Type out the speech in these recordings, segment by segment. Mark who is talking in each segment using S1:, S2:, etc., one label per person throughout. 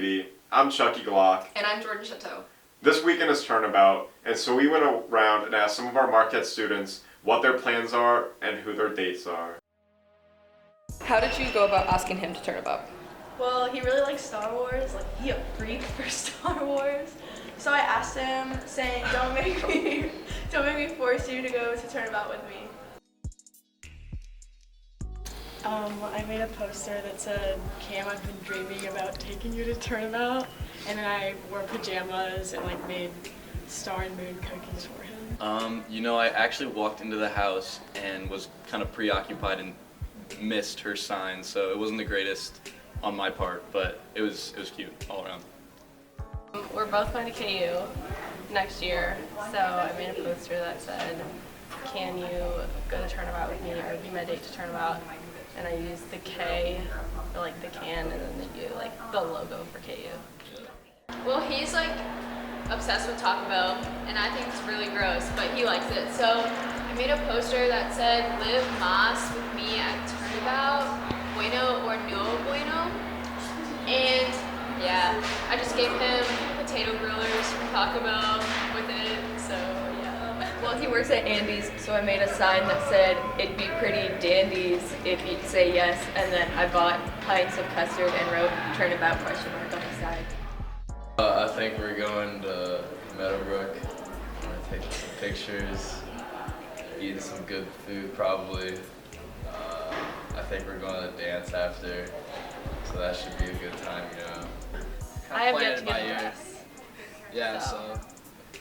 S1: TV. I'm Chucky Glock.
S2: And I'm Jordan Chateau.
S1: This weekend is Turnabout, and so we went around and asked some of our Marquette students what their plans are and who their dates are.
S2: How did you go about asking him to Turnabout?
S3: Well, he really likes Star Wars, like he a freak for Star Wars. So I asked him, saying, don't make me force you to go to Turnabout with me. I made a poster that said, Cam, I've been dreaming about taking you to Turnabout. And then I wore pajamas and like made star and moon cookies for him.
S4: I actually walked into the house and was kind of preoccupied and missed her sign, so it wasn't the greatest on my part, but it was cute all around.
S5: We're both going to KU next year, so I made a poster that said, can you go to Turnabout with me, or be my date to Turnabout? And I used the K for like the can, and then the U, like the logo for KU.
S6: Well, he's like obsessed with Taco Bell, and I think it's really gross, but he likes it. So I made a poster that said, live Mas with me at Turnabout, bueno or no bueno. And yeah, I just gave him potato grillers from Taco Bell with it, so yeah.
S2: Well, he works at Andy's, so I made a sign that said, it'd be pretty dandies if you'd say yes, and then I bought pints of custard and wrote Turnabout on the side.
S4: I think we're going to Meadowbrook. We're going to take some pictures, eat some good food probably. I think we're going to dance after, so that should be a good time,
S5: I have yet to get a dress.
S7: Yeah, so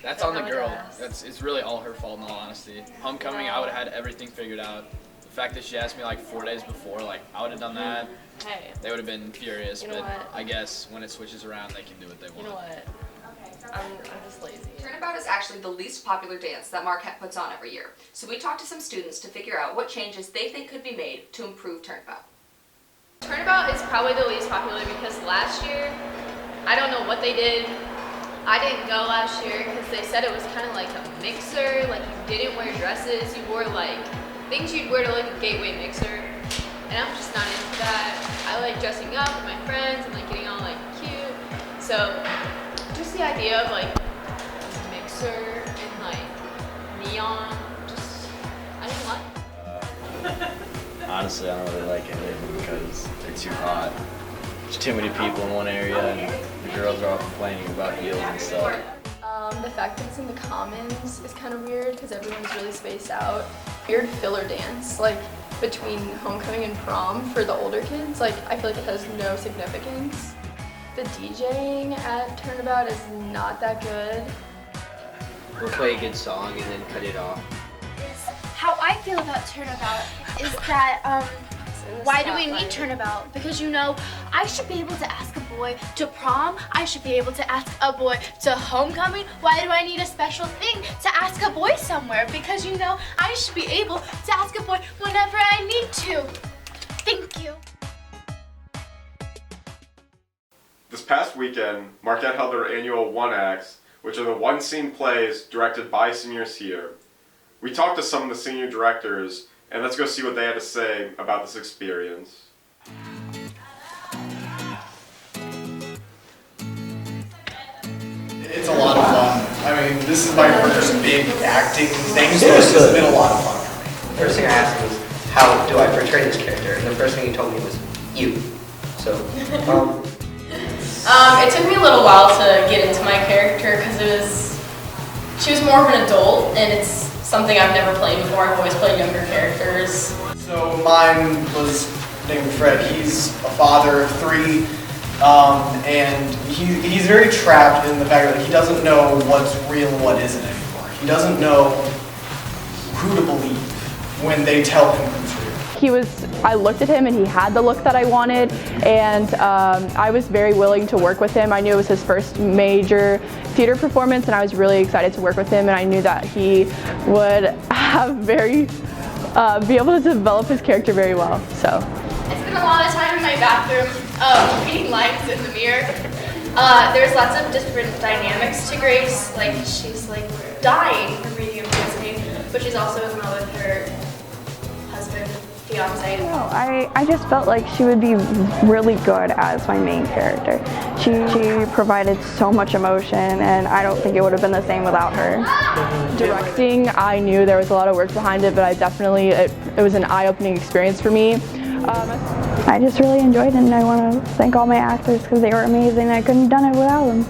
S7: that's on the girl. It's really all her fault in all honesty. Homecoming, I would have had everything figured out. The fact that she asked me like 4 days before, like I would have done that.
S5: Hey.
S7: They would have been furious, but
S5: what?
S7: I guess when it switches around, they can do what they want.
S5: You know what? I'm just lazy.
S2: Turnabout is actually the least popular dance that Marquette puts on every year. So we talked to some students to figure out what changes they think could be made to improve Turnabout.
S6: Turnabout is probably the least popular because last year, I don't know what they did. I didn't go last year because they said it was kind of like a mixer, like you didn't wear dresses, you wore like things you'd wear to like a gateway mixer. And I'm just not into that. I like dressing up with my friends and like getting all like cute. So just the idea of like a mixer and like neon, I didn't like it.
S8: Honestly, I don't really like any of them because they're too hot. There's too many people in one area and the girls are all complaining about heels and stuff.
S3: The fact that it's in the Commons is kind of weird because everyone's really spaced out. Weird filler dance, like between homecoming and prom for the older kids. Like I feel like it has no significance. The DJing at Turnabout is not that good.
S9: We'll play a good song and then cut it off.
S10: How I feel about Turnabout is that, why do we need Turnabout? Because I should be able to ask a boy to prom, I should be able to ask a boy to homecoming. Why do I need a special thing to ask a boy somewhere? Because I should be able to ask a boy whenever I need to. Thank you.
S1: This past weekend, Marquette held their annual One Acts, which are the one-scene plays directed by seniors here. We talked to some of the senior directors, and let's go see what they had to say about this experience.
S11: It's a lot of fun. I mean, this is my first big acting thing, so this has been a lot of fun for me.
S9: First thing I asked was, how do I portray this character? And the first thing he told me was, you. So,
S5: It took me a little while to get into my character because she was more of an adult, and it's something I've never played before. I've always played younger characters.
S11: So mine was named Fred. He's a father of 3, and he's very trapped in the fact that he doesn't know what's real and what isn't anymore. He doesn't know who to believe when they tell him who's real.
S12: I looked at him and he had the look that I wanted, and I was very willing to work with him. I knew it was his first major theater performance, and I was really excited to work with him, and I knew that he would have be able to develop his character very well. So
S3: I spent a lot of time in my bathroom reading lines in the mirror. There's lots of different dynamics to Grace. Like she's like dying from reading and listening, but she's also in love with her husband,
S5: fiance.
S12: No, I just felt like she would be really good as my main character. She provided so much emotion, and I don't think it would have been the same without her. Directing, I knew there was a lot of work behind it, but it was an eye-opening experience for me. I just really enjoyed it, and I want to thank all my actors because they were amazing. I couldn't have done it without them.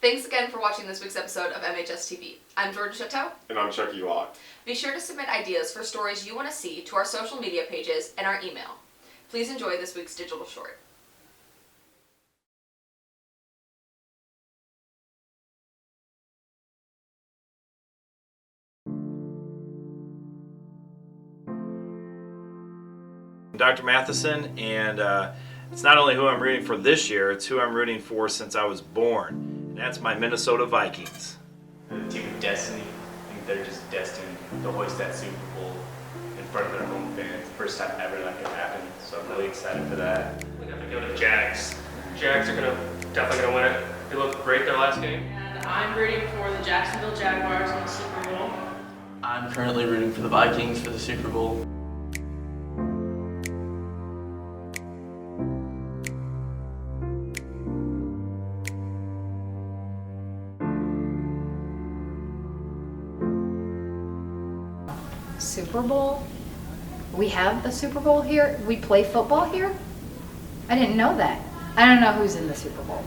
S13: Thanks again for watching this week's episode of MHS TV. I'm Georgia Chateau.
S1: And I'm Chucky Locke.
S13: Be sure to submit ideas for stories you want to see to our social media pages and our email. Please enjoy this week's digital short.
S14: Dr. Matheson, and it's not only who I'm rooting for this year, it's who I'm rooting for since I was born, and that's my Minnesota Vikings.
S15: The team of destiny. I think they're just destined to hoist that Super Bowl in front of their home fans. First time ever that could happen, so I'm really excited for that.
S16: We have to go to Jags. Jags are definitely gonna win it. They looked great their last game.
S5: And I'm rooting for the Jacksonville Jaguars in the Super Bowl.
S17: I'm currently rooting for the Vikings for the Super Bowl.
S18: Super Bowl? We have a Super Bowl here? We play football here? I didn't know that. I don't know who's in the Super Bowl.